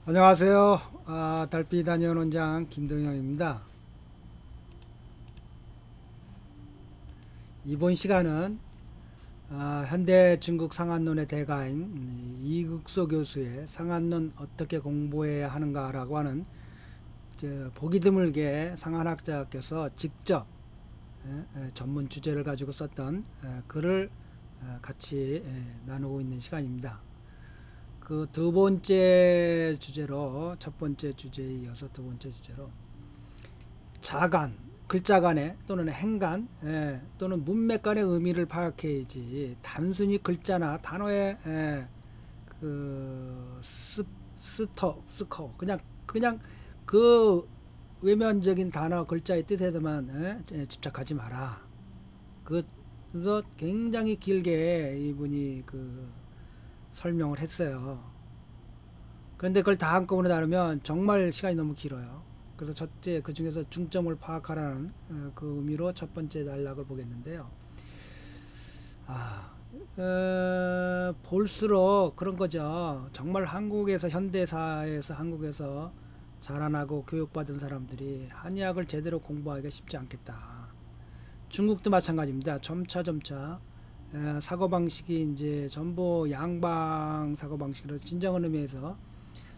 안녕하세요. 달빛 단연 원장 김동영입니다. 이번 시간은 현대 중국 상한론의 대가인 이국소 교수의 상한론 어떻게 공부해야 하는가라고 하는 보기 드물게 상한학자께서 직접 전문 주제를 가지고 썼던 글을 같이 나누고 있는 시간입니다. 그 두 번째 주제로 첫 번째 주제에 이어서 두 번째 주제로 자간, 글자 간의 또는 행간 또는 문맥 간의 의미를 파악해야지 단순히 글자나 단어의 그 스커 그냥 그 외면적인 단어 글자의 뜻에만 집착하지 마라. 그래서 굉장히 길게 이분이 그 설명을 했어요. 그런데 그걸 다 한꺼번에 다루면 정말 시간이 너무 길어요. 그래서 첫째 그 중에서 중점을 파악하라는 그 의미로 첫 번째 단락을 보겠는데요. 볼수록 그런 거죠. 정말 한국에서 현대사에서 한국에서 자라나고 교육받은 사람들이 한의학을 제대로 공부하기가 쉽지 않겠다. 중국도 마찬가지입니다. 점차 사고방식이 이제 전부 양방 사고방식으로 진정한 의미에서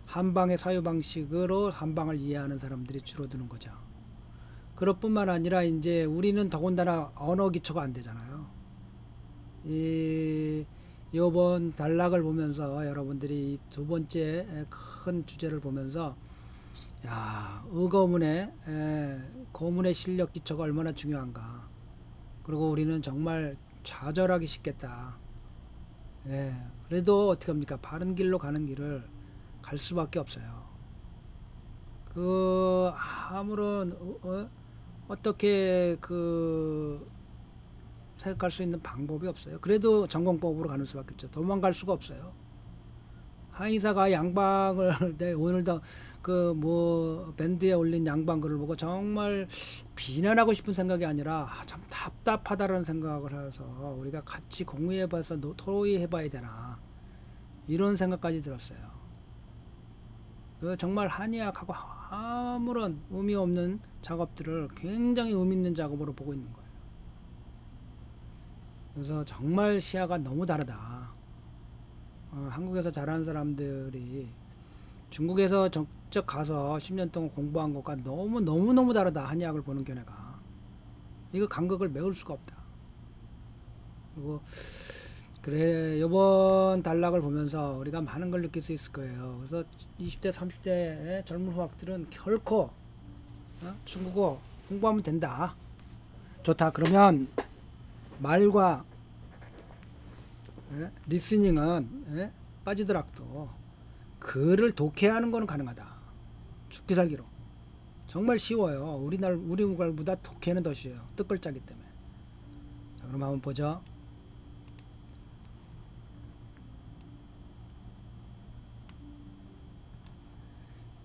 한방의 사유방식으로 한방을 이해하는 사람들이 줄어드는 거죠. 그럴 뿐만 아니라 이제 우리는 더군다나 언어 기초가 안 되잖아요. 이번 단락을 보면서 여러분들이 두 번째 큰 주제를 보면서 의거문의 거문의 실력 기초가 얼마나 중요한가. 그리고 우리는 정말 좌절하기 쉽겠다. 그래도 어떻게 합니까? 바른 길로 가는 길을 갈 수밖에 없어요. 그 아무런 어떻게 그 생각할 수 있는 방법이 없어요. 그래도 전공법으로 가는 수밖에 없죠. 도망갈 수가 없어요. 한의사가 양방을 오늘도 그 뭐 밴드에 올린 양방글을 보고 정말 비난하고 싶은 생각이 아니라 참 답답하다는 생각을 해서 우리가 같이 공유해봐서 토의해봐야 되나 이런 생각까지 들었어요. 정말 한의학하고 아무런 의미 없는 작업들을 굉장히 의미 있는 작업으로 보고 있는 거예요. 그래서 정말 시야가 너무 다르다. 한국에서 자란 사람들이 중국에서 직접 가서 10년 동안 공부한 것과 너무 다르다. 한의학을 보는 견해가. 이거 간극을 메울 수가 없다. 그리고 그래 이번 단락을 보면서 우리가 많은 걸 느낄 수 있을 거예요. 그래서 20대 30대의 젊은 후학들은 결코 중국어 공부하면 된다. 좋다. 그러면 말과 리스닝은 빠지더라도 글을 독해하는 거는 가능하다. 죽기 살기로. 정말 쉬워요. 우리 말보다 독해는 더 쉬워요. 뜻글자기 때문에. 자, 그럼 한번 보죠.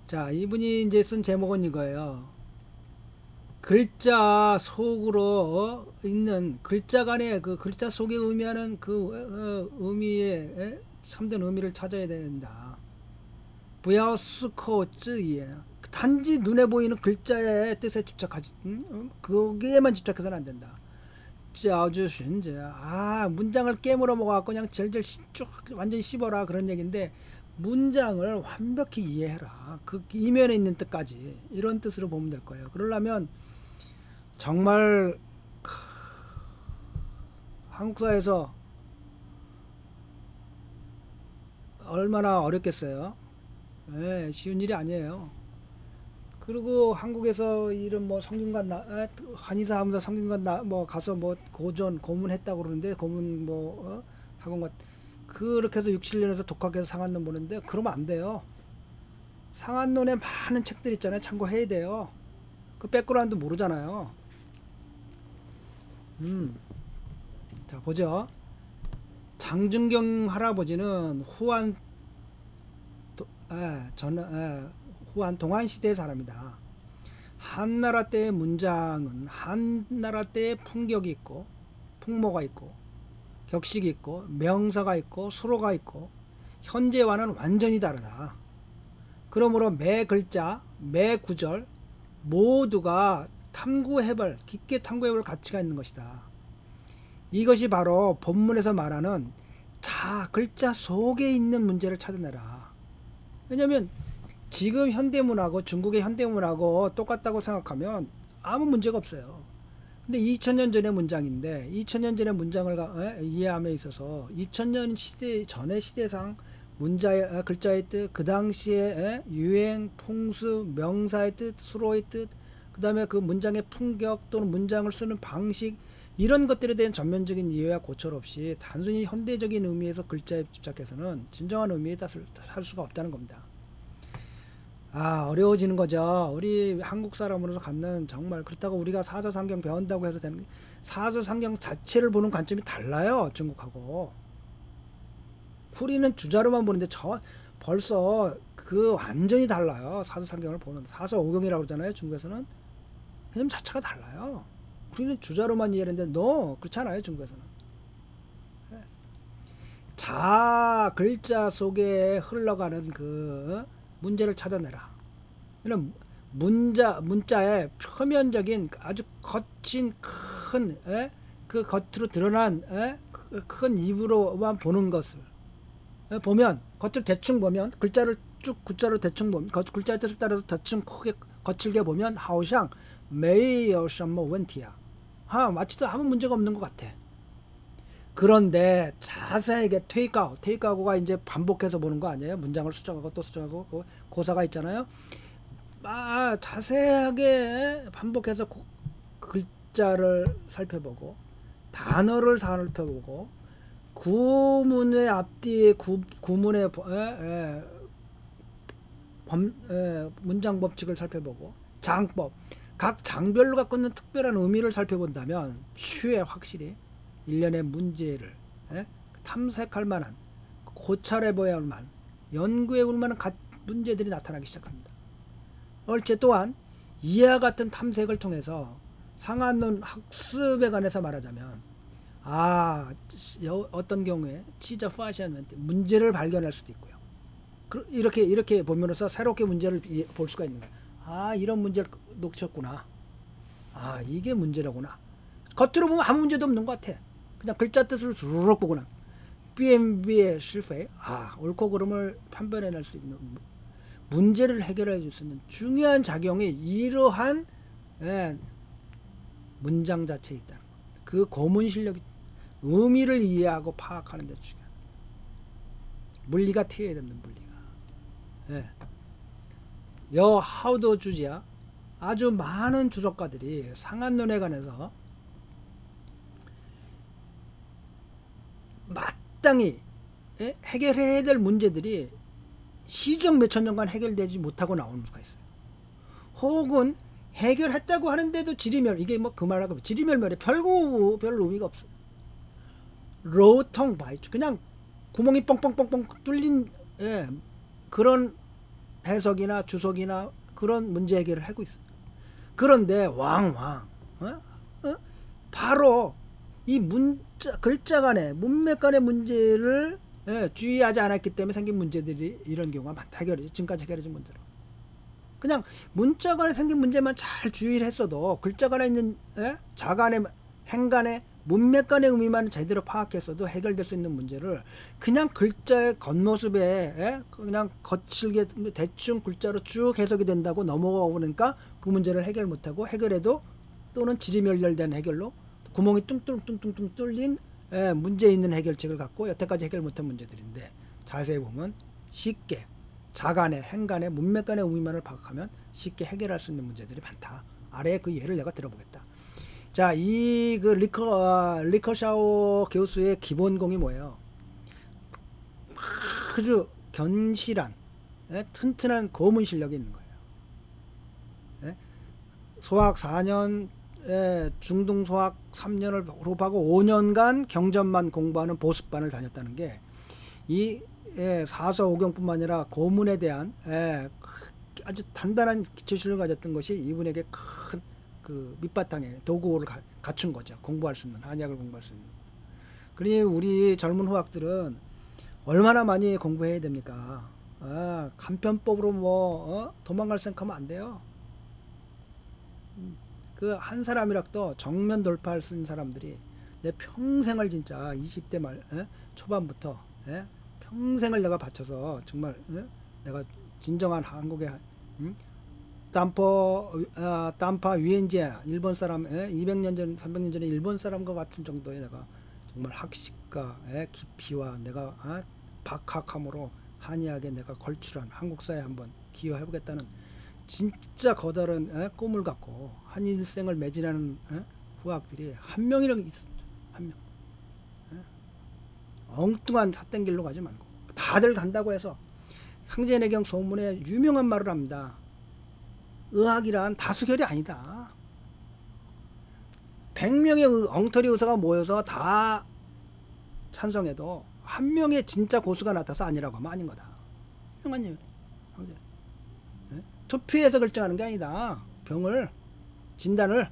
자, 이분이 이제 쓴 제목은 이거예요. 글자 속으로 있는 글자 간의 그 글자 속에 의미하는 그 의미의 참된 의미를 찾아야 된다. 부야스코즈예 단지 눈에 보이는 글자의 뜻에 집착하지 거기에만 집착해서는 안 된다. 짜주신제 문장을 깨물어 먹어갖고 그냥 절절 쭉 완전히 씹어라 그런 얘기인데 문장을 완벽히 이해해라. 그 이면에 있는 뜻까지 이런 뜻으로 보면 될 거예요. 그러려면 정말 한국사에서 얼마나 어렵겠어요. 쉬운 일이 아니에요. 그리고 한국에서 이런 뭐 성균관 한의사 하면서 성균관 뭐 가서 뭐 고문했다고 그러는데 고문 뭐 학원 그렇게 해서 6, 7년에서 독학해서 상한론 보는데 그러면 안 돼요. 상한론에 많은 책들 있잖아요. 참고해야 돼요. 그 백그라운드 모르잖아요. 자 보죠. 장준경 할아버지는 후한 동안 시대의 사람이다. 한나라 때의 문장은 한나라 때의 풍격이 있고 풍모가 있고 격식이 있고 명사가 있고 수로가 있고 현재와는 완전히 다르다. 그러므로 매 글자, 매 구절 모두가 탐구해볼, 깊게 탐구해볼 가치가 있는 것이다. 이것이 바로 본문에서 말하는 글자 속에 있는 문제를 찾아내라. 왜냐면 지금 현대문하고 중국의 현대문하고 똑같다고 생각하면 아무 문제가 없어요. 근데 2000년 전의 문장인데 2000년 전의 문장을 이해함에 있어서 2000년 시대 전의 시대상 문자의 글자의 뜻, 그 당시에 유행, 풍수, 명사의 뜻, 수로의 뜻, 그 다음에 그 문장의 품격 또는 문장을 쓰는 방식, 이런 것들에 대한 전면적인 이해와 고찰 없이 단순히 현대적인 의미에서 글자에 집착해서는 진정한 의미에 살 수가 없다는 겁니다. 어려워지는 거죠. 우리 한국 사람으로서 갖는, 정말 그렇다고 우리가 사서상경 배운다고 해서 되는 게, 사서상경 자체를 보는 관점이 달라요, 중국하고. 우리는 주자로만 보는데 벌써 그 완전히 달라요. 사서상경을 보는, 사서오경이라고 그러잖아요, 중국에서는. 개념 자체가 달라요. 우리는 주자로만 이해하는데 그렇지 않아요, 중국에서는. 글자 속에 흘러가는 그 문제를 찾아내라. 이런 문자의 표면적인 아주 거친 그 겉으로 드러난 큰 입으로만 보는 것을 보면, 겉으로 대충 보면, 글자를 쭉 글자로 대충 보면, 글자의 뜻을 따라서 대충 크게 거칠게 보면, 하오샹 메이어 썸머 원티야, 마치도 아무 문제가 없는 것 같아. 그런데 자세하게 테이크아웃가 이제 반복해서 보는 거 아니에요? 문장을 수정하고 또 수정하고 그 고사가 있잖아요. 자세하게 반복해서 글자를 살펴보고 단어를 살펴보고 구문의 앞뒤에 구문의 문장 법칙을 살펴보고 장법, 각 장별로 갖고 있는 특별한 의미를 살펴본다면 추후에 확실히 일련의 문제를 탐색할 만한, 고찰해 보아야 할 만한, 연구해 볼 만한 문제들이 나타나기 시작합니다. 얼째 또한 이와 같은 탐색을 통해서 상한론 학습에 관해서 말하자면 어떤 경우에 치저 파시한 문제를 발견할 수도 있고요. 이렇게 보면서 새롭게 문제를 볼 수가 있는 거예요. 이런 문제를 놓쳤구나. 이게 문제라구나. 겉으로 보면 아무 문제도 없는 것 같아. 그냥 글자 뜻을 주르륵 보거나 BMB의 실패, 옳고 그름을 판별해낼 수 있는, 문제를 해결해 줄 수 있는 중요한 작용이 이러한 문장 자체에 있다. 그 고문 실력이 의미를 이해하고 파악하는 데 중요한, 물리가 튀어야 됩니다. 물리가. 하우더 주지야, 아주 많은 주석가들이 상한론에 관해서 마땅히 해결해야 될 문제들이 시중 몇천 년간 해결되지 못하고 나오는 수가 있어요. 혹은 해결했다고 하는데도 지리멸, 이게 그 말하고 지리멸멸에 별 의미가 없어요. 로통 바이츠, 그냥 구멍이 뻥뻥뻥뻥 뚫린 그런 해석이나 주석이나 그런 문제 해결을 하고 있어요. 그런데 바로 이 글자 간의 문맥 간의 문제를 주의하지 않았기 때문에 생긴 문제들이, 이런 경우가 많다. 지금까지 해결해진 문제로. 그냥 문자 간에 생긴 문제만 잘 주의를 했어도, 글자 간에 있는 자간의, 행간의, 문맥 간의 의미만 제대로 파악했어도 해결될 수 있는 문제를 그냥 글자의 겉모습에 그냥 거칠게 대충 글자로 쭉 해석이 된다고 넘어가 보니까 그 문제를 해결 못하고, 해결해도 또는 지리멸렬된 해결로 구멍이 뚱뚱 뚫린 문제 있는 해결책을 갖고 여태까지 해결 못한 문제들인데, 자세히 보면 쉽게 자간의, 행간의, 문맥 간의 의미만을 파악하면 쉽게 해결할 수 있는 문제들이 많다. 아래에 그 예를 내가 들어보겠다. 자, 리커샤오 교수의 기본공이 뭐예요? 아주 견실한, 튼튼한 고문 실력이 있는 거예요. 소학 4년, 중등 소학 3년을 졸업하고 5년간 경전만 공부하는 보습반을 다녔다는 게, 이 사서오경뿐만 아니라 고문에 대한 아주 단단한 기초 실력을 가졌던 것이 이분에게 큰 그 밑바탕에 도구를 갖춘 거죠. 공부할 수 있는, 한약을 공부할 수 있는. 그러니 우리 젊은 후학들은 얼마나 많이 공부해야 됩니까? 간편법으로 도망갈 생각하면 안 돼요. 그 한 사람이라도 정면 돌파할 수 있는 사람들이 내 평생을 진짜 20대 말 초반부터 평생을 내가 바쳐서 정말 내가 진정한 한국의 땀파 위엔제 일본 사람 200년 전 300년 전에 일본 사람과 같은 정도의 내가 정말 학식과 깊이와 내가 박학함으로 한의학에 내가 걸출한 한국 사회에 한번 기여해 보겠다는 진짜 거다른 꿈을 갖고 한 일생을 매진하는 후학들이 한 명이라도 있습니다. 한 명. 엉뚱한 삿된 길로 가지 말고 다들 간다고 해서 황제내경 소문에 유명한 말을 합니다. 의학이란 다수결이 아니다. 100명의 엉터리 의사가 모여서 다 찬성해도 한 명의 진짜 고수가 나타나서 아니라고 하면 아닌 거다. 유명한 얘기예요. 투표해서 결정하는 게 아니다. 병을 진단을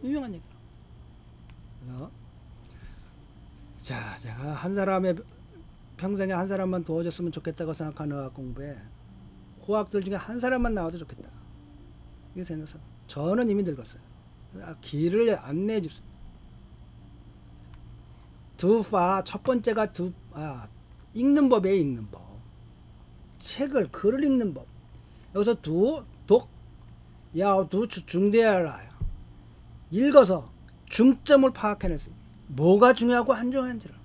유명한 얘기다. 그래서 자, 제가 한 사람의 평생에 한 사람만 도와줬으면 좋겠다고 생각하는 의학 공부에 후학들 중에 한 사람만 나와도 좋겠다. 이게 생각해서 저는 이미 늙었어요. 길을 안내해 줄 수. 첫 번째가 읽는 법이에요. 읽는 법. 글을 읽는 법. 여기서 중대하라. 읽어서 중점을 파악해냈어요. 뭐가 중요하고 안 중요한지를.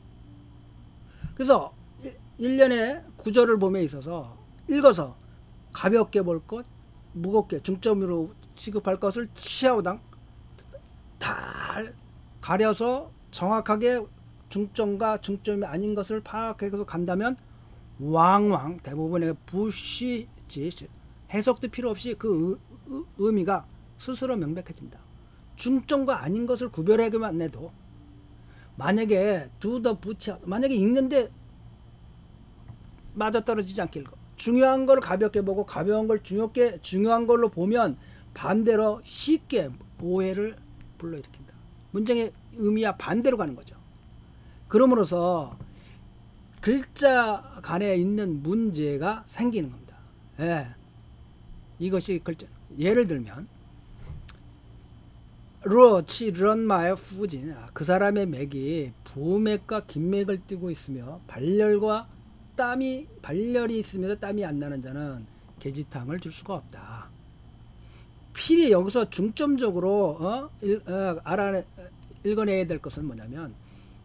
그래서 1년에 구절을 봄에 있어서 읽어서 가볍게 볼 것, 무겁게 중점으로 취급할 것을 치아우당 다 가려서 정확하게 중점과 중점이 아닌 것을 파악해서 간다면 왕왕 대부분의 부시지 해석도 필요 없이 그 의미가 스스로 명백해진다. 중점과 아닌 것을 구별하기만 해도 만약에 만약에 읽는데 맞아떨어지지 않게 읽어. 중요한 걸 가볍게 보고 가벼운 걸 중요한 걸로 보면 반대로 쉽게 오해를 불러일으킨다. 문장의 의미와 반대로 가는 거죠. 그러므로서 글자 간에 있는 문제가 생기는 겁니다. 이것이 글자. 예를 들면 런마의 후진, 그 사람의 맥이 부맥과 긴맥을 띠고 있으며 발열이 있으면서 땀이 안 나는 자는 계지탕을 줄 수가 없다. 필히 여기서 중점적으로 읽어내야 될 것은 뭐냐면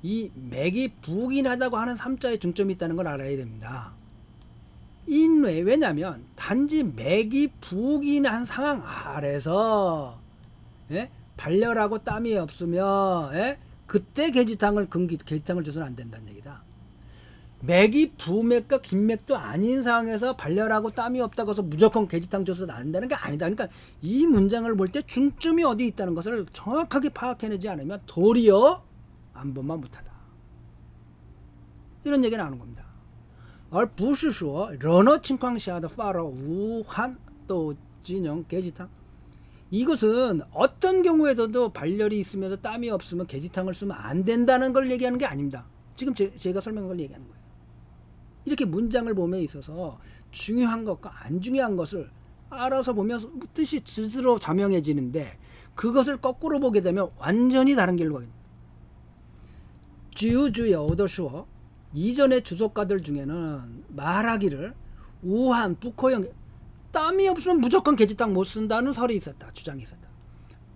이 맥이 부긴하다고 하는 3자에 중점이 있다는 걸 알아야 됩니다. 왜냐면 단지 맥이 부긴한 상황 아래서 발열하고 땀이 없으면 그때 계지탕을 줘서는 안 된다는 얘기다. 맥이 부맥과 긴맥도 아닌 상황에서 발열하고 땀이 없다고 해서 무조건 계지탕 줘서는 안 된다는 게 아니다. 그러니까 이 문장을 볼 때 중점이 어디 있다는 것을 정확하게 파악해내지 않으면 도리어 안본만 못하다. 이런 얘기 나오는 겁니다. 而不是说任何情况下的发热无汗都只能계지탕. 이것은 어떤 경우에도 발열이 있으면서 땀이 없으면 계지탕을 쓰면 안 된다는 걸 얘기하는 게 아닙니다. 지금 제가 설명한 걸 얘기하는 거예요. 이렇게 문장을 봄에 있어서 중요한 것과 안 중요한 것을 알아서 보면 뜻이 스스로 자명해지는데 그것을 거꾸로 보게 되면 완전히 다른 길로 가게 됩니다. 주유주의 얻어쇼 이전의 주석가들 중에는 말하기를 우한, 북호영 땀이 없으면 무조건 계지탕 못 쓴다는 설이 있었다. 주장이 있었다.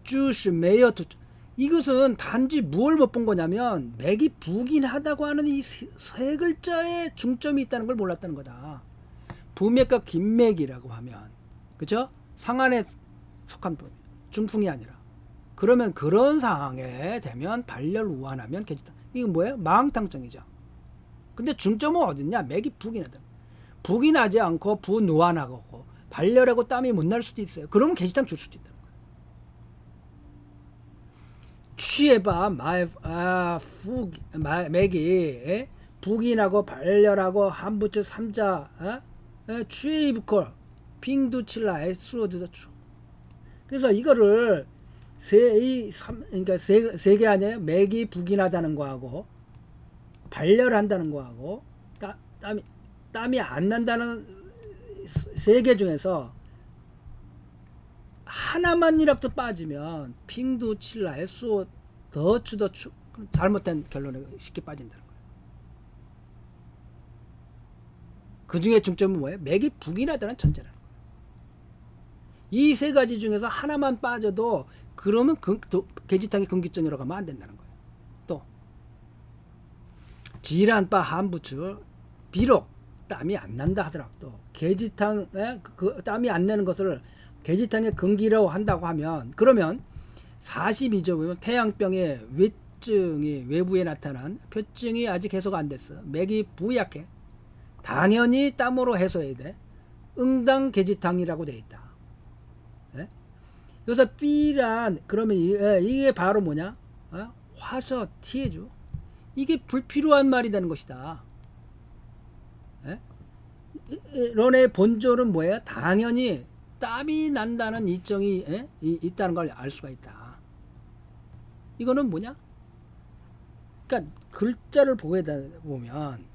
주시 메이어투 이것은 단지 뭘 못 본 거냐면 맥이 부긴하다고 하는 이 세 글자에 중점이 있다는 걸 몰랐다는 거다. 부맥과 긴맥이라고 하면 그죠? 상한에 속한 분 중풍이 아니라 그러면 그런 상황에 되면 발열 우한하면 계지탕 이건 뭐예요? 마항탕증이죠. 근데 중점은 어딨냐? 맥이 부긴하다. 부긴하지 않고 부누한하고 발열하고 땀이 못 날 수도 있어요. 그러면 계지탕 줄 수도 있다는 거예요. 취해봐 맥이 부긴하고 발열하고 한부처 삼자 취해입콜 빙두칠라 에스로드다. 그래서 이거를 그러니까 세 개 아니에요? 맥이 부긴하다는 거하고 발열한다는 거하고 땀이 안 난다는 세 개 중에서 하나만이라도 빠지면 핑두 칠라 SO 더추더 잘못된 결론에 쉽게 빠진다는 거예요. 그 중에 중점은 뭐예요? 맥이 북인하다는 전제라는 거예요. 이 세 가지 중에서 하나만 빠져도 그러면 계지탕이 근기증으로 가면 안 된다는 거예요. 또 질환바 한부추 비록 땀이 안 난다 하더라도 계지탕에 그 땀이 안 나는 것을 계지탕의 근기라고 한다고 하면 그러면 42조 보면 태양병의 외증이 외부에 나타난 표증이 아직 해소가 안 됐어. 맥이 부약해. 당연히 땀으로 해소해야 돼. 응당 계지탕이라고 돼 있다. 예? 여기서 B란 그러면 이게 바로 뭐냐? 화서 T해줘. 이게 불필요한 말이 되는 것이다. 예? 런의 본조는 뭐예요? 당연히 땀이 난다는 이정이 있다는 걸 알 수가 있다. 이거는 뭐냐? 그러니까 글자를 보게 보면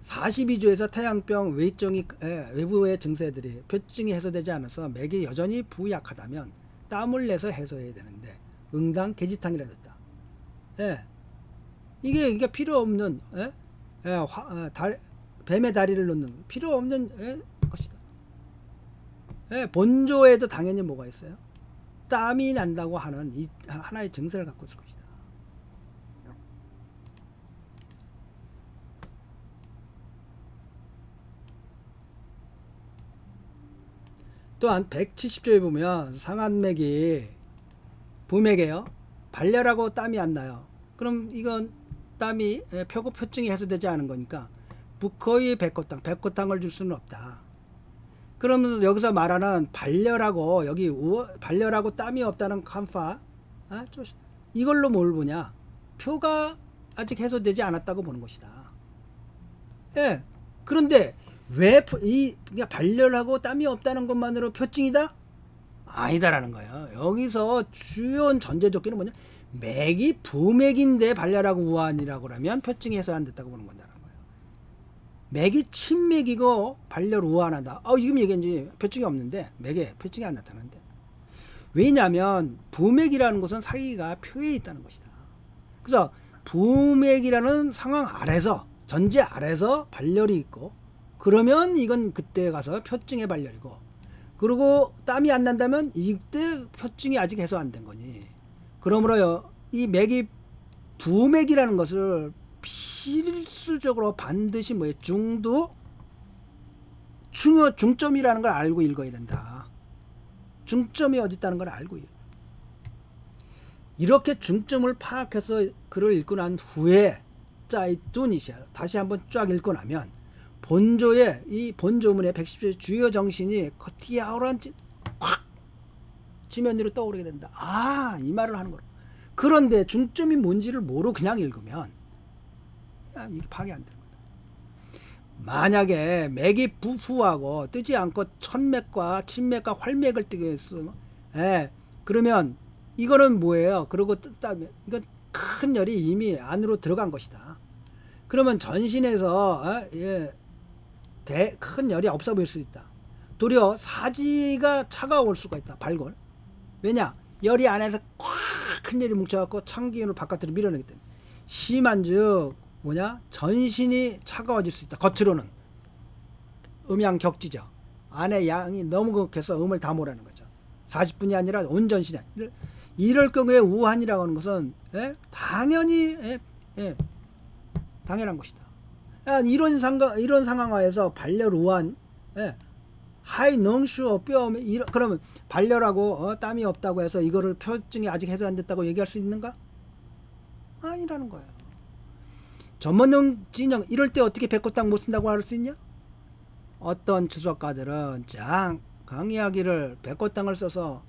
42조에서 태양병 외증이 외부의 증세들이 표증이 해소되지 않아서 맥이 여전히 부약하다면 땀을 내서 해소해야 되는데 응당 계지탕이라 됐다. 이게 필요 없는 뱀의 다리를 놓는 필요 없는 것이다. 본조에도 당연히 뭐가 있어요? 땀이 난다고 하는 이 하나의 증세를 갖고 있을 것이다. 또한 170조에 보면 상한맥이 부맥이에요. 발열하고 땀이 안 나요. 그럼 이건 땀이 표증이 해소되지 않은 거니까 북허의 백호탕을 줄 수는 없다. 그러면 여기서 말하는 발열하고 여기 발열하고 땀이 없다는 칸파 이걸로 뭘 보냐? 표가 아직 해소되지 않았다고 보는 것이다. 그런데 왜 그러니까 발열하고 땀이 없다는 것만으로 표증이다? 아니다라는 거예요. 여기서 주요 전제 조건은 뭐냐? 맥이 부맥인데 발열하고 우한이라고 하면 표증이 해소 안 됐다고 보는 건다는 거예요. 맥이 침맥이고 발열 우한하다. 지금 얘기했지 표증이 없는데 맥에 표증이 안 나타나는데. 왜냐하면 부맥이라는 것은 사기가 표에 있다는 것이다. 그래서 부맥이라는 상황 아래서 전제 아래서 발열이 있고 그러면 이건 그때 가서 표증의 발열이고 그리고 땀이 안 난다면 이때 표증이 아직 해소 안 된 거니. 그러므로 이 맥이 부맥이라는 것을 필수적으로 반드시 중점이라는 걸 알고 읽어야 된다. 중점이 어디 있다는 걸 알고 이렇게 중점을 파악해서 글을 읽고 난 후에 짜이뚜니시아 다시 한번 쫙 읽고 나면 본조의 이 본조문의 110조의 주요 정신이 커티아오란 확 지면 위로 떠오르게 된다. 이 말을 하는 거라. 그런데 중점이 뭔지를 모르고 그냥 읽으면 이게 파악이 안 되는 거다. 만약에 맥이 부fu하고 뜨지 않고 천맥과 친맥과 활맥을 뜨게 했으면 그러면 이거는 뭐예요? 그러고 뜯다면 이건 큰 열이 이미 안으로 들어간 것이다. 그러면 전신에서 큰 열이 없어 보일 수 있다. 도리어 사지가 차가울 수가 있다. 발골. 왜냐? 열이 안에서 꽉 큰 열이 뭉쳐갖고 창기운을 바깥으로 밀어내기 때문에 심한즉 전신이 차가워질 수 있다. 겉으로는 음양격지죠. 안에 양이 너무 극해서 음을 다 몰아내는 거죠. 40분이 아니라 온 전신이 이럴 경우에 우한이라고 하는 것은 당연히 당연한 것이다. 이런 상황하에서 발열 우한 하이 능슈 뼈 그러면 발열하고 땀이 없다고 해서 이거를 표증이 아직 해소 안 됐다고 얘기할 수 있는가? 아니라는 거예요. 전문용 진영 이럴 때 어떻게 백호탕 못 쓴다고 할 수 있냐? 어떤 주석가들은 강의하기를 백호탕을 써서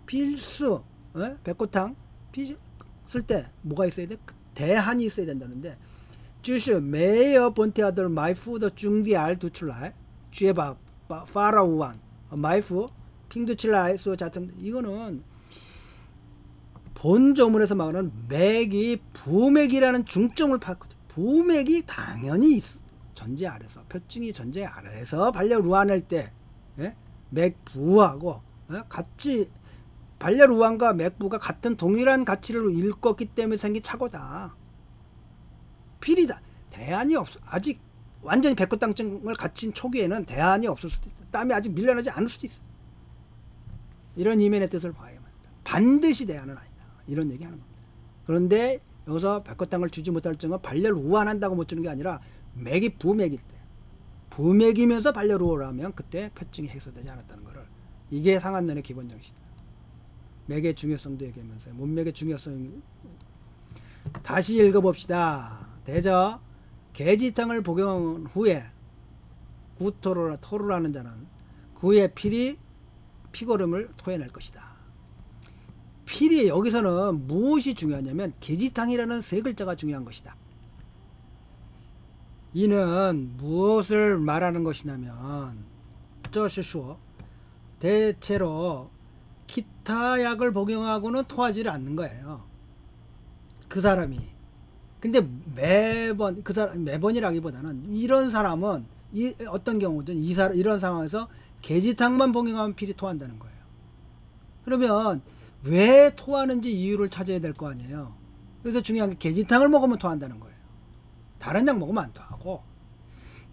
필수 백호탕 쓸 때 뭐가 있어야 돼? 대한이 있어야 된다는데 주시 메이어 본테아들 마이푸더 중디알 두출라이 쥐에바 파라우완 마이프 핑두칠라이 수 자청 이거는 본조문에서 말하는 맥이 부맥이라는 중점을 파악하죠. 부맥이 당연히 전제 아래서 표증이 전제 아래서 반려루안일 때 예? 맥부하고 같이 반려루안과 맥부가 같은 동일한 가치를 일컫기 때문에 생긴 착오다. 필이다. 대안이 없어. 아직 완전히 백골당증을 갖춘 초기에는 대안이 없을 수도 있다. 땀이 아직 밀려나지 않을 수도 있어. 이런 이면의 뜻을 봐야만 한다. 반드시 대안은 아니다. 이런 얘기하는 겁니다. 그런데 여기서 백골당을 주지 못할 증은 발열을 우환한다고 못 주는 게 아니라 맥이 부맥일 때 부맥이면서 발열을 우환하면 그때 표증이 해소되지 않았다는 것을 이게 상한론의 기본 정신이다. 맥의 중요성도 얘기하면서 몸맥의 중요성 다시 읽어봅시다. 대저 계지탕을 복용 후에 토를 하는 자는 그의 피고름을 토해낼 것이다. 필이 여기서는 무엇이 중요하냐면 계지탕이라는 세 글자가 중요한 것이다. 이는 무엇을 말하는 것이냐면 这是说 대체로 기타 약을 복용하고는 토하지를 않는 거예요. 그 사람이. 근데 매번 그 사람 매번이라기보다는 이런 사람은 어떤 경우든 이런 상황에서 계지탕만 복용하면 필이 토한다는 거예요. 그러면 왜 토하는지 이유를 찾아야 될 거 아니에요. 그래서 중요한 게 계지탕을 먹으면 토한다는 거예요. 다른 약 먹으면 안 토하고.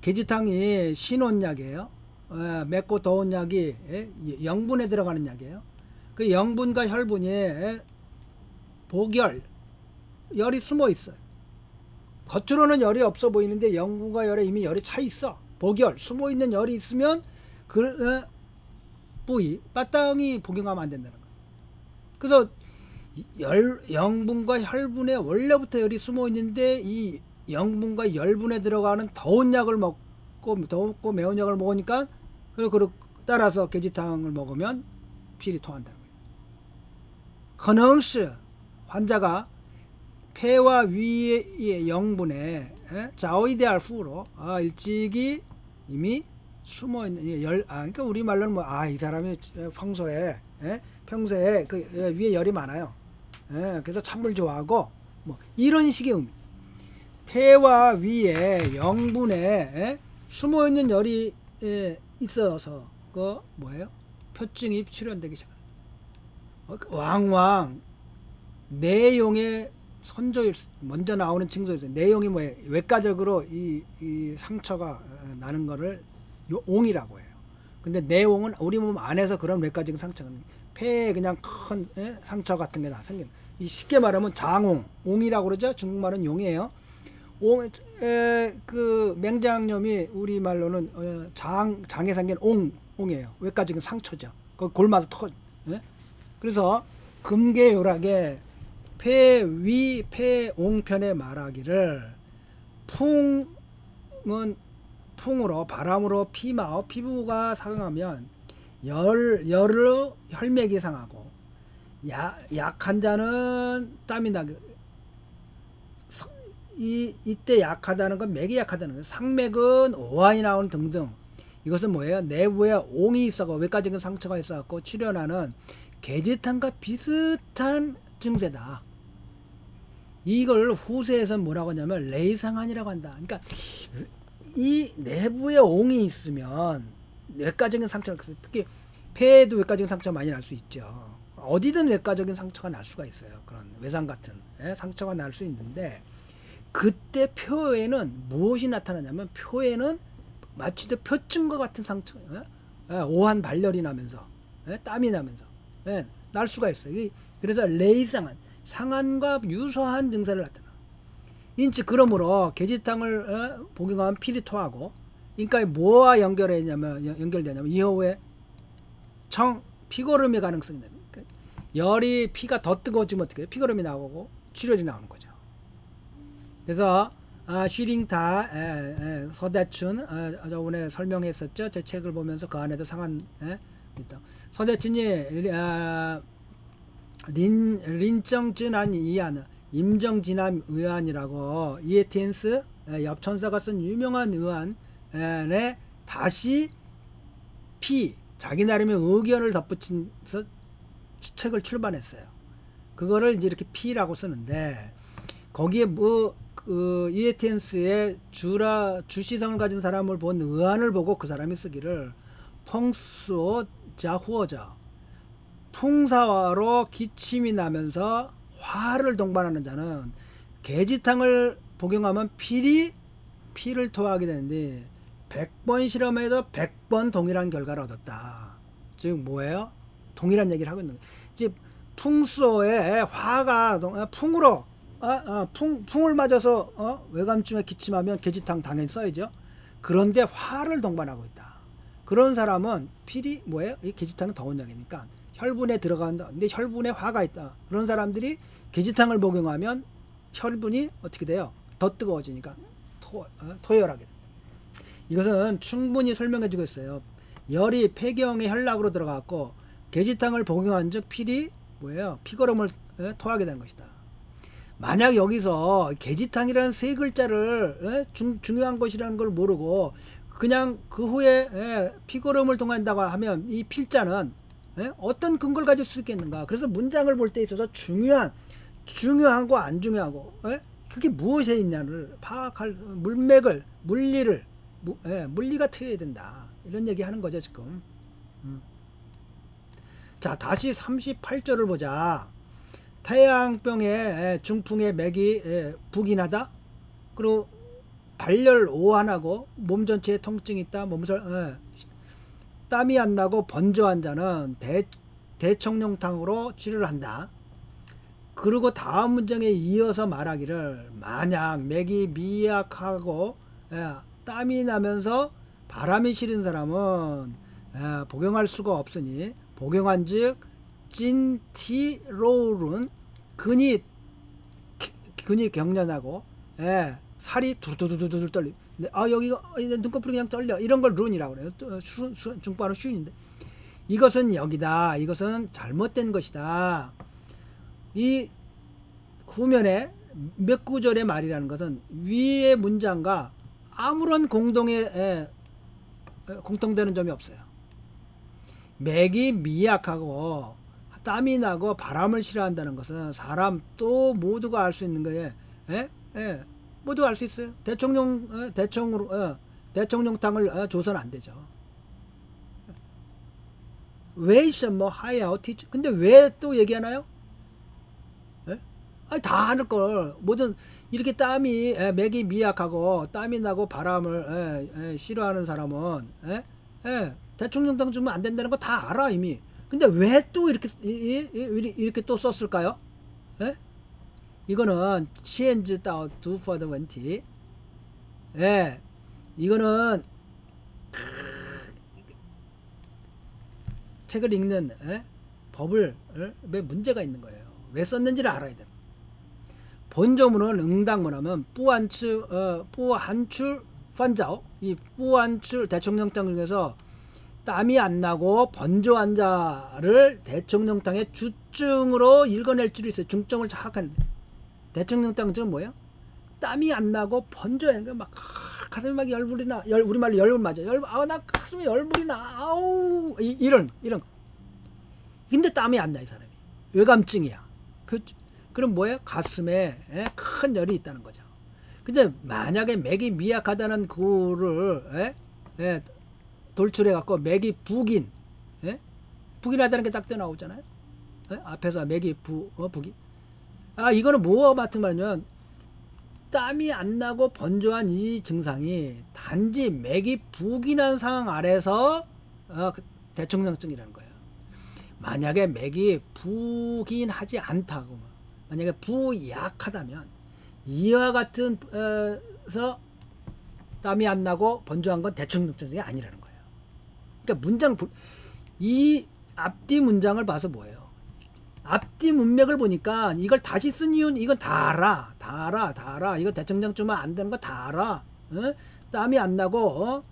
계지탕이 신혼약이에요. 맵고 더운 약이 영분에 들어가는 약이에요. 그 영분과 혈분이 열이 숨어 있어요. 겉으로는 열이 없어 보이는데 영분과 열에 이미 열이 차 있어. 숨어 있는 열이 있으면 그 부위 빠땅이 복용하면 안 된다는 거예요. 그래서 영분과 혈분에 원래부터 열이 숨어 있는데 이 영분과 열분에 들어가는 더운 약을 먹고 덥고 매운 약을 먹으니까 그리고 따라서 계지탕을 먹으면 필이 토한다는 거예요. 可能是 환자가 폐와 위의 영분에 자오이데알프로 일찍이 이미 숨어 있는 그러니까 우리 말로는 이 사람이 평소에 그 위에 열이 많아요. 그래서 찬물 좋아하고 이런 식의 의미. 폐와 위에 영분에 숨어 있는 열이 있어서 그 표증이 출현되기 시작합니다. 왕왕 내용의 선조일 먼저 나오는 징조였어요. 내용이 외과적으로 이 상처가 나는 거를 옹이라고 해요. 근데 내용은 우리 몸 안에서 그런 외과적인 상처는 폐에 그냥 큰 상처 같은 게 생기는. 쉽게 말하면 장옹, 옹이라고 그러죠. 중국말은 용이에요. 그 맹장염이 우리 말로는 장에 생긴 옹이에요. 외과적인 상처죠. 그 골마서 그래서 금계요락에 폐위 폐옹편에 말하기를 풍으로 바람으로 피부가 상하면 열로 혈맥이 상하고 약한 자는 땀이 나게 이때 약하다는 건 맥이 약하다는 거예요. 상맥은 오한이 나오는 등등. 이것은 뭐예요? 내부에 옹이 있어서 외과적인 상처가 있어갖고 출현하는 계지탕과 비슷한 증세다. 이걸 후세에서는 뭐라고 하냐면 레이상한이라고 한다. 그러니까 이 내부에 옹이 있으면 외과적인 상처가 있어요. 특히 폐에도 외과적인 상처가 많이 날 수 있죠. 어디든 외과적인 상처가 날 수가 있어요. 그런 외상 같은 상처가 날 수 있는데 그때 표에는 무엇이 나타나냐면 표에는 마치 표증과 같은 상처, 오한 발열이 나면서 땀이 나면서 날 수가 있어요. 그래서 레이상한 상한과 유사한 증세를 나타나. 인치 그러므로 계지탕을 복용하면 필이 토하고, 그러니까 뭐와 연결되냐면 이후에 피고름의 가능성이 됩니다. 열이 피가 더 뜨거워지면 어떻게 해요? 피고름이 나오고 출혈이 나오는 거죠. 그래서 쉬링타 서대춘 저번에 설명했었죠. 제 책을 보면서 그 안에도 상한 있다. 서대춘이 린정진안 이안 임정진안 의안이라고 이에티엔스 엽천사가 쓴 유명한 의안에 다시 자기 나름의 의견을 덧붙여서 책을 출版했어요. 그거를 이제 이렇게 피라고 쓰는데 거기에 뭐 그 이에티엔스의 주시성을 가진 사람을 본 의안을 보고 그 사람이 쓰기를 펑스오 자후어자 풍사화로 기침이 나면서 화를 동반하는 자는 계지탕을 복용하면 피를 토하게 되는데 100번 실험해도 100번 동일한 결과를 얻었다. 즉 뭐예요? 동일한 얘기를 하고 있는 거예요. 즉 풍수에 화가 풍으로 풍을 맞아서 외감증에 기침하면 계지탕 당연히 써야죠. 그런데 화를 동반하고 있다. 그런 사람은 필이 뭐예요? 이 계지탕은 더운 약이니까 혈분에 들어간다. 근데 혈분에 화가 있다. 그런 사람들이 계지탕을 복용하면 혈분이 어떻게 돼요? 더 뜨거워지니까 토열하게 된다. 이것은 충분히 설명해주고 있어요. 열이 폐경의 혈락으로 들어갔고 계지탕을 복용한 즉 필이 뭐예요? 피거름을 토하게 되는 것이다. 만약 여기서 계지탕이라는 세 글자를 중요한 것이라는 걸 모르고 그냥 그 후에 피거름을 통한다고 하면 이 필자는 어떤 근거를 가질 수 있겠는가. 그래서 문장을 볼 때 있어서 중요한 거 안 중요하고 그게 무엇에 있냐를 파악할 물맥을 물리를 물리가 트여야 된다. 이런 얘기 하는 거죠 지금. 자 다시 38절을 보자. 태양병의 중풍의 맥이 부긴하다. 그리고 발열 오한하고 몸 전체에 통증이 있다. 몸살 땀이 안 나고 번조한 자는 대청룡탕으로 치료를 한다. 그리고 다음 문장에 이어서 말하기를 만약 맥이 미약하고 땀이 나면서 바람이 싫은 사람은 복용할 수가 없으니 복용한즉 진티롤은 근이 경련하고 살이 두두두두두 떨리. 여기가 눈꺼풀이 그냥 떨려. 이런 걸 룬이라고 그래요. 중국어로 슌인데 이것은 여기다. 이것은 잘못된 것이다. 이 후면에 몇 구절의 말이라는 것은 위의 문장과 아무런 공통되는 점이 없어요. 맥이 미약하고 땀이 나고 바람을 싫어한다는 것은 사람 또 모두가 알 수 있는 거예요. 모두가 알 수 있어요. 대청룡탕을 줘서는 안 되죠. 왜 있어 뭐 하야 어티지. 근데 왜 또 얘기하나요? 다 하는 걸 뭐든 이렇게 맥이 미약하고 땀이 나고 바람을 싫어하는 사람은 대청룡탕 주면 안 된다는 거 다 알아 이미. 근데 왜 또 이렇게 또 썼을까요? 이거는 change down to further wenty. 이거는 책을 읽는 법을 왜 문제가 있는 거예요. 왜 썼는지를 알아야 돼. 본조문은 응당문하면 뿌한출 판자오. 이 뿌한출 대청룡탕 중에서 땀이 안 나고 번조한 자를 대청룡탕의 주증으로 읽어낼 줄이 있어요. 중점을 자악하는. 대청룡탕 은 뭐예요? 땀이 안 나고 번조하는 거 막 가슴이 막 열불이 나. 우리말로 열불 맞아. 나 가슴에 열불이 나. 아우 이런 거. 근데 땀이 안 나 이 사람이. 외감증이야. 그럼 뭐예요? 가슴에 큰 열이 있다는 거죠. 근데 만약에 맥이 미약하다는 그거를 돌출해 갖고 맥이 북인하다는 게 딱 나오잖아요. 앞에서 맥이 북인. 이거는 뭐와 같은 말이냐면 땀이 안 나고 번조한 이 증상이 단지 맥이 북인한 상황 아래서 대청룡증이라는 거예요. 만약에 맥이 북인하지 않다고, 만약에 부약하다면 이와 같은 땀이 안 나고 번조한 건 대청룡증이 아니라는 거예요. 그러니까 이 앞뒤 문장을 봐서 뭐예요? 앞뒤 문맥을 보니까 이걸 다시 쓴 이유는 이건 다 알아. 이거 대청룡증만 안 되는 거 다 알아. 땀이 안 나고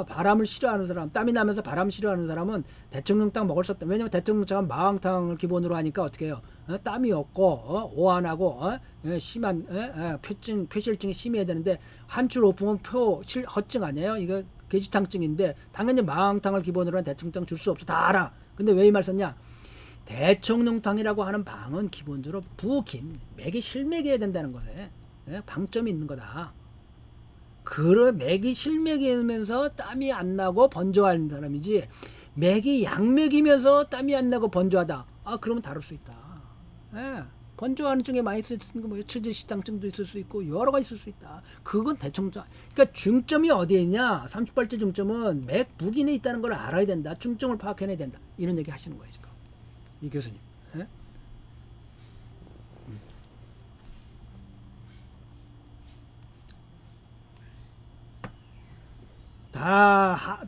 바람을 싫어하는 사람, 땀이 나면서 바람 싫어하는 사람은 대청룡탕 먹을 수 없다. 왜냐면 대청룡탕은 마왕탕을 기본으로 하니까 어떻게 해요? 땀이 없고 오한하고 심한 표실증이 심해야 되는데 한출 오풍은 허증 아니에요? 이거 계지탕증인데 당연히 마왕탕을 기본으로 한 대청룡탕 줄 수 없어. 다 알아. 근데 왜 이 말 썼냐? 대청룡탕이라고 하는 방은 기본적으로 부긴 맥이 실맥이어야 된다는 것에 방점이 있는 거다. 맥이 실맥이면서 땀이 안 나고 번jo하는 사람이지, 맥이 양맥이면서 땀이 안 나고 번jo하다. 그러면 다를 수 있다. 번jo하는 중에 많이 있을 수 있는 거 뭐예요? 치질식당증도 있을 수 있고 여러 가지 있을 수 있다. 그건 대청장. 그러니까 중점이 어디에 있냐? 38제 중점은 맥 부긴에 있다는 걸 알아야 된다. 중점을 파악해내야 된다. 이런 얘기 하시는 거예요 지금 이 교수님.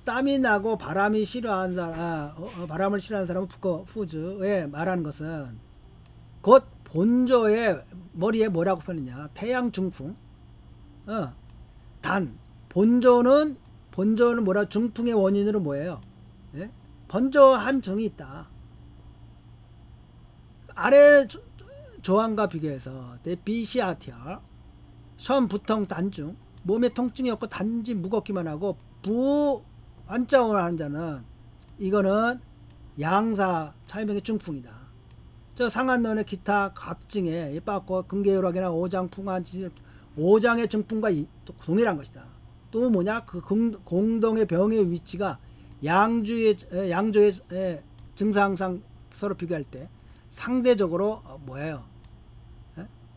땀이 나고 바람이 싫어하는 사람, 바람을 싫어하는 사람은 후즈에 말하는 것은 곧 본조의 머리에 뭐라고 표현했냐? 태양 중풍. 단 본조는 뭐라, 중풍의 원인으로 뭐예요? 번jo한 증이 있다. 아래 조항과 비교해서 비시아티아 션 부통 단중, 몸에 통증이 없고 단지 무겁기만 하고 부안짜오를 하는 자는 이거는 양사 차이병의 중풍이다. 저 상한론의 기타 각증에 빠고 근계혈학이나 오장 풍한 오장의 중풍과 동일한 것이다. 또 뭐냐? 그 공동의 병의 위치가 양조의 증상상 서로 비교할 때 상대적으로 뭐예요?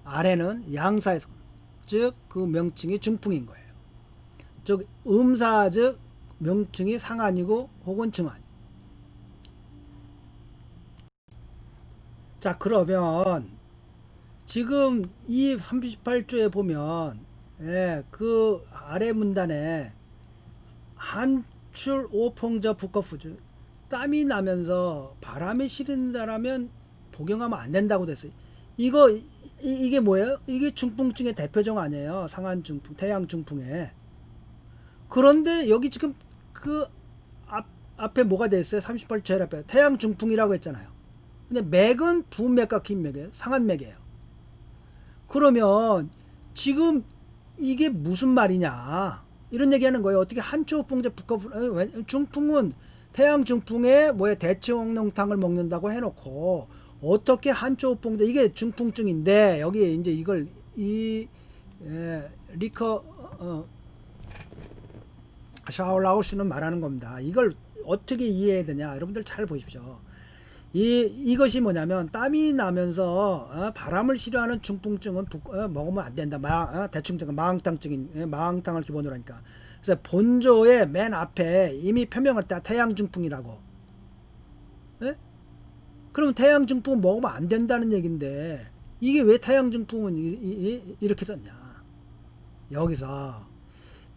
아래는 양사에서, 즉 그 명칭이 중풍인 거예요. 즉 음사, 즉 명칭이 상한이고 혹은 중한. 자, 그러면 지금 이 38조에 보면 그 아래 문단에 한출 오펑저 북커푸즈, 땀이 나면서 바람이 싫은다라면 복용하면 안 된다고 됐어요. 이게 뭐예요? 이게 중풍증의 대표적 아니에요? 상한 중풍, 태양 중풍에. 그런데 여기 지금 그 앞에 뭐가 됐어요? 38조 제일 앞에 태양 중풍이라고 했잖아요. 근데 맥은 부맥과 긴맥이에요. 상한맥이에요. 그러면 지금 이게 무슨 말이냐? 이런 얘기하는 거예요. 어떻게 한초풍제 중풍은 태양 중풍에 대청룡탕을 먹는다고 해놓고 어떻게 한초풍제, 이게 중풍증인데 여기에 이제 이걸 샤올라우스는 말하는 겁니다. 이걸 어떻게 이해해야 되냐? 여러분들 잘 보십시오. 이것이 뭐냐면 땀이 나면서 바람을 싫어하는 중풍증은 먹으면 안 된다. 대충증은 마항탕을 기본으로 하니까. 그래서 본조의 맨 앞에 이미 표명할 때 태양 중풍이라고. 그럼 태양 중풍은 먹으면 안 된다는 얘긴데 이게 왜 태양 중풍은 이렇게 썼냐? 여기서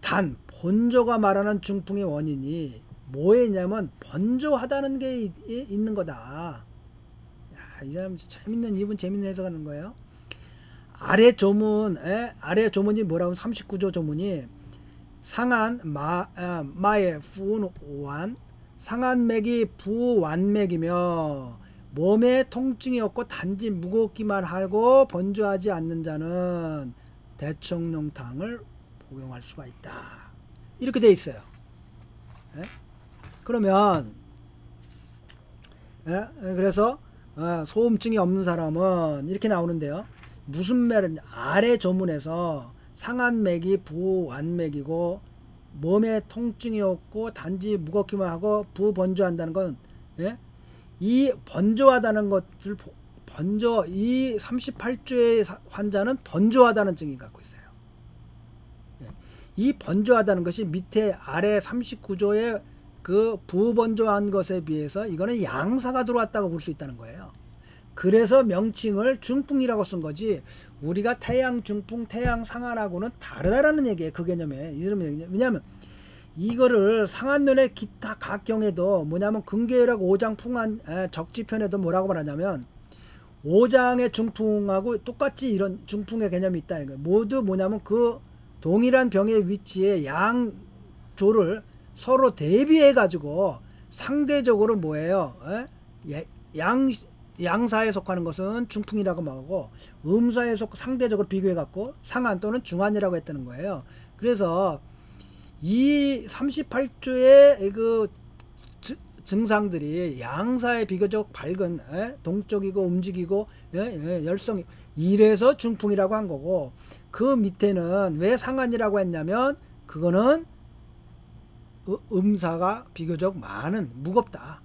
단 본조가 말하는 중풍의 원인이 뭐였냐면 번jo하다는 게 있는 거다. 이 사람 재밌는, 이분 재밌는 해석하는 거예요. 아래 조문이 뭐라고, 39조 조문이 상한 마의 부완, 상한맥이 부완맥이며 몸에 통증이 없고 단지 무겁기만 하고 번jo하지 않는 자는 대청룡탕을 복용할 수가 있다. 이렇게 돼 있어요. 그러면 그래서 소음증이 없는 사람은 이렇게 나오는데요. 무슨 말은, 아래 조문에서 상한맥이 부완맥이고 몸에 통증이 없고 단지 무겁기만 하고 부번jo한다는 건, 이 번jo하다는 것을 이 38조의 환자는 번jo하다는 증이 갖고 있어요. 이 번jo하다는 것이 밑에 아래 39조의 그 부번jo한 것에 비해서 이거는 양사가 들어왔다고 볼 수 있다는 거예요. 그래서 명칭을 중풍이라고 쓴 거지, 우리가 태양 중풍, 태양 상한하고는 다르다라는 얘기예요. 그 개념에. 왜냐하면 이거를 상한론의 기타 각경에도 뭐냐면 근계혈학 오장 풍한 적지편에도 뭐라고 말하냐면 오장의 중풍하고 똑같이 이런 중풍의 개념이 있다는 거예요. 모두 뭐냐면 그 동일한 병의 위치에 양조를 서로 대비해 가지고 상대적으로 뭐예요? 양사에 속하는 것은 중풍이라고 말하고 음사에 상대적으로 비교해 갖고 상한 또는 중한이라고 했다는 거예요. 그래서 이 38조의 그 증상들이 양사에 비교적 밝은 동적이고 움직이고 열성이 이래서 중풍이라고 한 거고, 그 밑에는 왜 상한이라고 했냐면 그거는 음사가 비교적 많은 무겁다,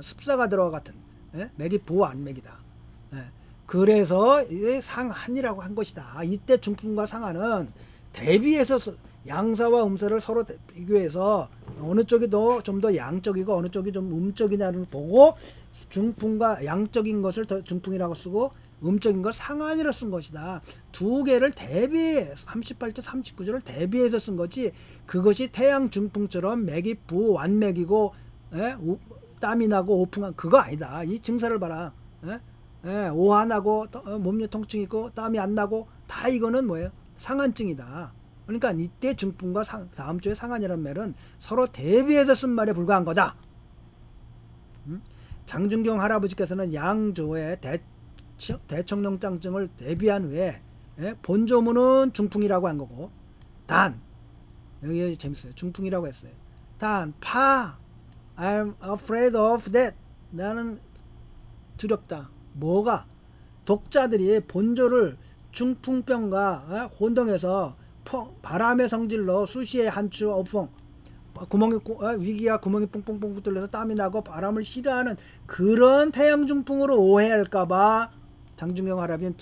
습사가 들어가 같은 맥이 부안맥이다. 그래서 상한이라고 한 것이다. 이때 중풍과 상한은 대비해서 양사와 음사를 서로 비교해서 어느 쪽이 좀 더 양적이고 어느 쪽이 좀 음적이냐를 보고 중풍과 양적인 것을 더 중풍이라고 쓰고 음적인 걸 상한이라고 쓴 것이다. 두 개를 대비해 38조 39조를 대비해서 쓴 거지, 그것이 태양 중풍처럼 맥이 부완맥이고 땀이 나고 오풍한 그거 아니다. 이 증사를 봐라. 오한하고 몸요 통증 있고 땀이 안 나고 다 이거는 뭐예요? 상한증이다. 그러니까 이때 중풍과 다음 주에 상한이라는 말은 서로 대비해서 쓴 말에 불과한 거다. 장준경 할아버지께서는 양조의 대청룡장증을 대비한 후에 본조문은 중풍이라고 한 거고, 단 여기 재밌어요. 중풍이라고 했어요. 단 I'm afraid of that. 나는 두렵다. 뭐가? 독자들이 본조를 중풍병과 혼동해서 바람의 성질로 수시에 한추 어풍 위기가 구멍이 뿡뿡뿡 뚫려서 땀이 나고 바람을 싫어하는 그런 태양 중풍으로 오해할까봐 장준경 할아버지는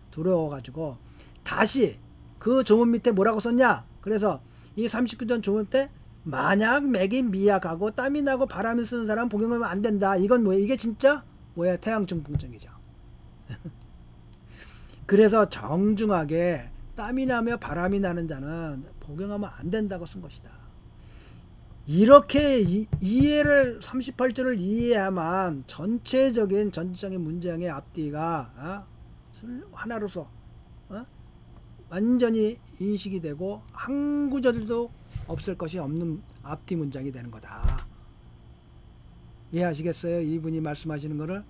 두려워가지고 다시 그 조문 밑에 뭐라고 썼냐? 그래서 이 39전 조문 때 만약 맥이 미약하고 땀이 나고 바람이 쓰는 사람 복용하면 안 된다. 이건 뭐야? 이게 진짜 뭐야? 태양 중풍증이죠. 그래서 정중하게 땀이 나며 바람이 나는 자는 복용하면 안 된다고 쓴 것이다. 이렇게 이해를 38조를 이해해야만 전체적인 문장의 앞뒤가 하나로서 완전히 인식이 되고 한 구절도 없을 것이 없는 앞뒤 문장이 되는 거다. 이해하시겠어요? 이분이 말씀하시는 거를.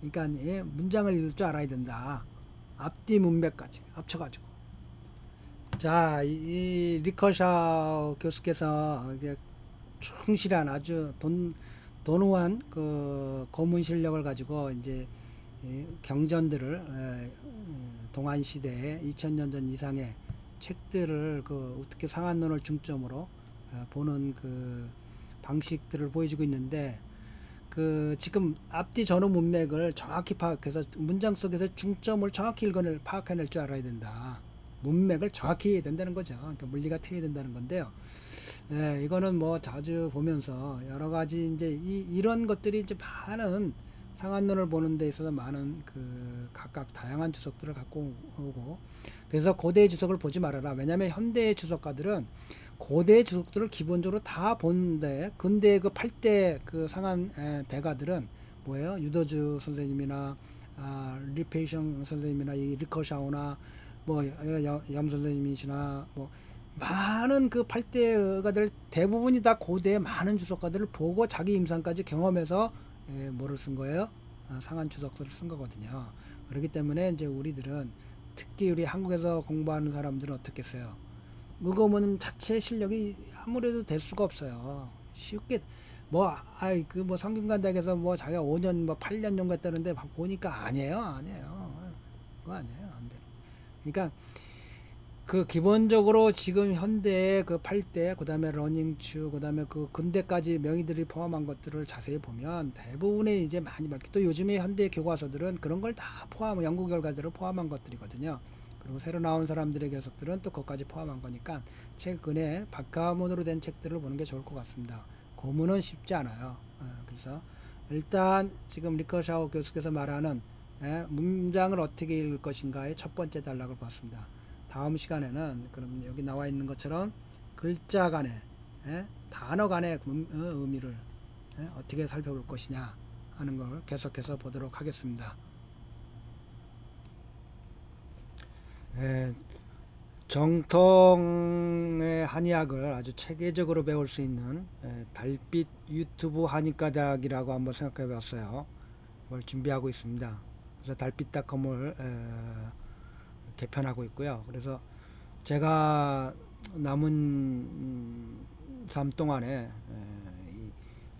그러니까 문장을 읽을 줄 알아야 된다. 앞뒤 문맥까지 합쳐가지고. 자, 이 리커샤우 교수께서 충실한 아주 도노한 그 고문 실력을 가지고 이제 경전들을 동안 시대에 2000년 전 이상의 책들을 어떻게 상한론을 중점으로 보는 그 방식들을 보여주고 있는데, 지금 앞뒤 전후 문맥을 정확히 파악해서 문장 속에서 중점을 정확히 파악해낼 줄 알아야 된다. 문맥을 정확히 해야 된다는 거죠. 그러니까 물리가 트여야 된다는 건데요. 이거는 뭐 자주 보면서 여러 가지 이제 이런 것들이 이제 많은 상한론을 보는 데 있어서 많은 각각 다양한 주석들을 갖고 오고, 그래서 고대의 주석을 보지 말아라. 왜냐하면 현대의 주석가들은 고대의 주석들을 기본적으로 다 보는데, 근대 그 8대 상한 대가들은 뭐예요? 유도주 선생님이나 리페이션 선생님이나 이 리커샤우나 뭐 염 선생님이시나 뭐 많은 8대 의가들 대부분이 다 고대의 많은 주석가들을 보고 자기 임상까지 경험해서 뭐를 쓴 거예요? 상한 주석서를 쓴 거거든요. 그렇기 때문에 이제 우리들은, 특히 우리 한국에서 공부하는 사람들은 어떻겠어요? 의거문 자체 실력이 아무래도 될 수가 없어요. 쉽게 뭐 성균관대학에서 뭐 자기가 5년 8년 연구했다는데 보니까 아니에요. 그거 아니에요. 안 돼. 그러니까 기본적으로 지금 현대의 8대, 그 다음에 러닝추, 그 다음에 근대까지 명의들이 포함한 것들을 자세히 보면 대부분의 이제 많이 밝히, 또 요즘에 현대 교과서들은 그런 걸 다 연구 결과들을 포함한 것들이거든요. 그리고 새로 나온 사람들의 교석들은 또 그것까지 포함한 거니까 최근에 박가문으로 된 책들을 보는 게 좋을 것 같습니다. 고문은 쉽지 않아요. 그래서 일단 지금 리커샤우 교수께서 말하는 문장을 어떻게 읽을 것인가의 첫 번째 단락을 봤습니다. 다음 시간에는 그럼 여기 나와 있는 것처럼 글자 간의 단어 간의 의미를 어떻게 살펴볼 것이냐 하는 걸 계속해서 보도록 하겠습니다. 정통의 한의학을 아주 체계적으로 배울 수 있는 달빛 유튜브 한의과학이라고 한번 생각해 봤어요. 그걸 준비하고 있습니다. 그래서 달빛닷컴을 개편하고 있고요. 그래서 제가 남은 삶 동안에 이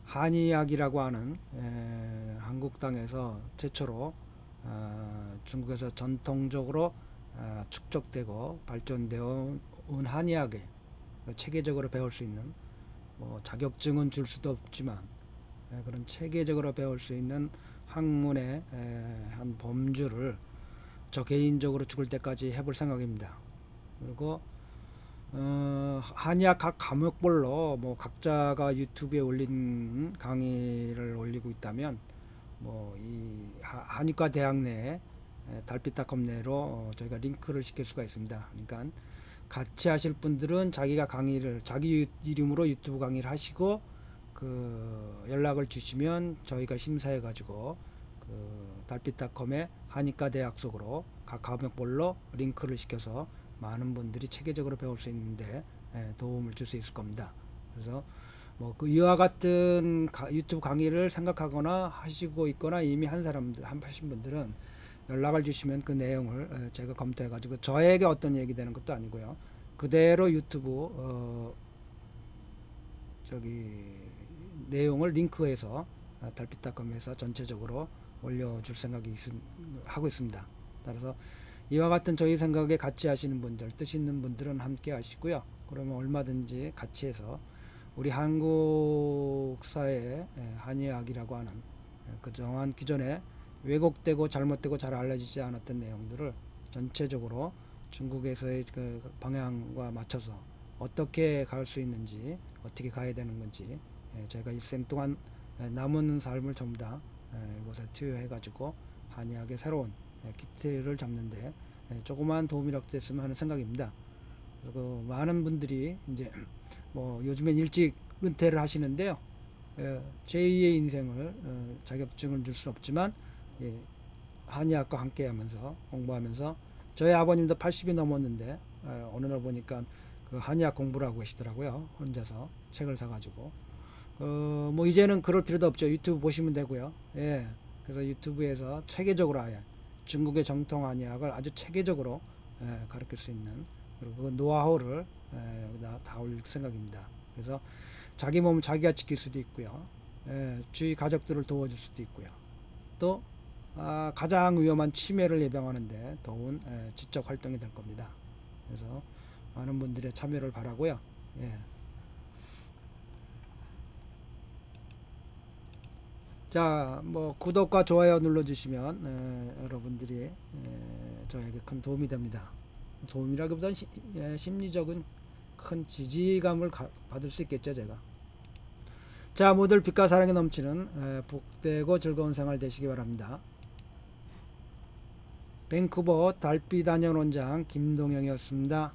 한의학이라고 하는 한국 땅에서 최초로 중국에서 전통적으로 축적되고 발전되어 온 한의학에 체계적으로 배울 수 있는, 뭐 자격증은 줄 수도 없지만 그런 체계적으로 배울 수 있는 학문의 한 범주를 저 개인적으로 죽을 때까지 해볼 생각입니다. 그리고 한의학 각 과목별로 뭐 각자가 유튜브에 올린 강의를 올리고 있다면, 뭐 이 한의과 대학 내에 달빛닷컴 내로 저희가 링크를 시킬 수가 있습니다. 그러니까 같이 하실 분들은 자기가 강의를 자기 이름으로 유튜브 강의를 하시고 그 연락을 주시면 저희가 심사해 가지고 그 달빛닷컴의 한의과 대학 속으로 각 과목별로 링크를 시켜서 많은 분들이 체계적으로 배울 수 있는데 도움을 줄 수 있을 겁니다. 그래서 뭐 그 이와 같은 유튜브 강의를 생각하거나 하시고 있거나 이미 한 사람들 하신 분들은 연락을 주시면 그 내용을 제가 검토해 가지고 저에게 어떤 얘기 되는 것도 아니고요, 그대로 유튜브 저기 내용을 링크해서 달빛닷컴에서 전체적으로 올려줄 생각이 하고 있습니다. 따라서 이와 같은 저희 생각에 같이 하시는 분들, 뜻 있는 분들은 함께 하시고요. 그러면 얼마든지 같이 해서 우리 한국 사회의 한의학이라고 하는 그동안 기존에 왜곡되고 잘못되고 잘 알려지지 않았던 내용들을 전체적으로 중국에서의 그 방향과 맞춰서 어떻게 갈 수 있는지, 어떻게 가야 되는 건지, 제가 일생 동안 남은 삶을 전부 다 이곳에 투여해 가지고 한의학의 새로운 기틀을 잡는데 조그만 도움이라도 됐으면 하는 생각입니다. 그리고 많은 분들이 이제 뭐 요즘엔 일찍 은퇴를 하시는데요, 제2의 인생을 자격증을 줄 수 없지만 한의학과 함께하면서 공부하면서, 저희 아버님도 80이 넘었는데 어느 날 보니까 그 한의학 공부를 하고 계시더라고요. 혼자서 책을 사가지고. 뭐 이제는 그럴 필요도 없죠. 유튜브 보시면 되고요. 예. 그래서 유튜브에서 체계적으로 아예 중국의 정통 한의학을 아주 체계적으로 가르칠 수 있는, 그리고 그 노하우를 여기다 다 올릴 생각입니다. 그래서 자기 몸 자기가 지킬 수도 있고요, 주위 가족들을 도와줄 수도 있고요, 또 가장 위험한 치매를 예방하는데 도운 지적 활동이 될 겁니다. 그래서 많은 분들의 참여를 바라고요. 예. 자, 뭐 구독과 좋아요 눌러주시면 여러분들이 저에게 큰 도움이 됩니다. 도움이라기보다는 심리적인 큰 지지감을 받을 수 있겠죠, 제가. 자, 모두 빛과 사랑이 넘치는 복되고 즐거운 생활 되시기 바랍니다. 밴쿠버 달빛 안녕 원장 김동영이었습니다.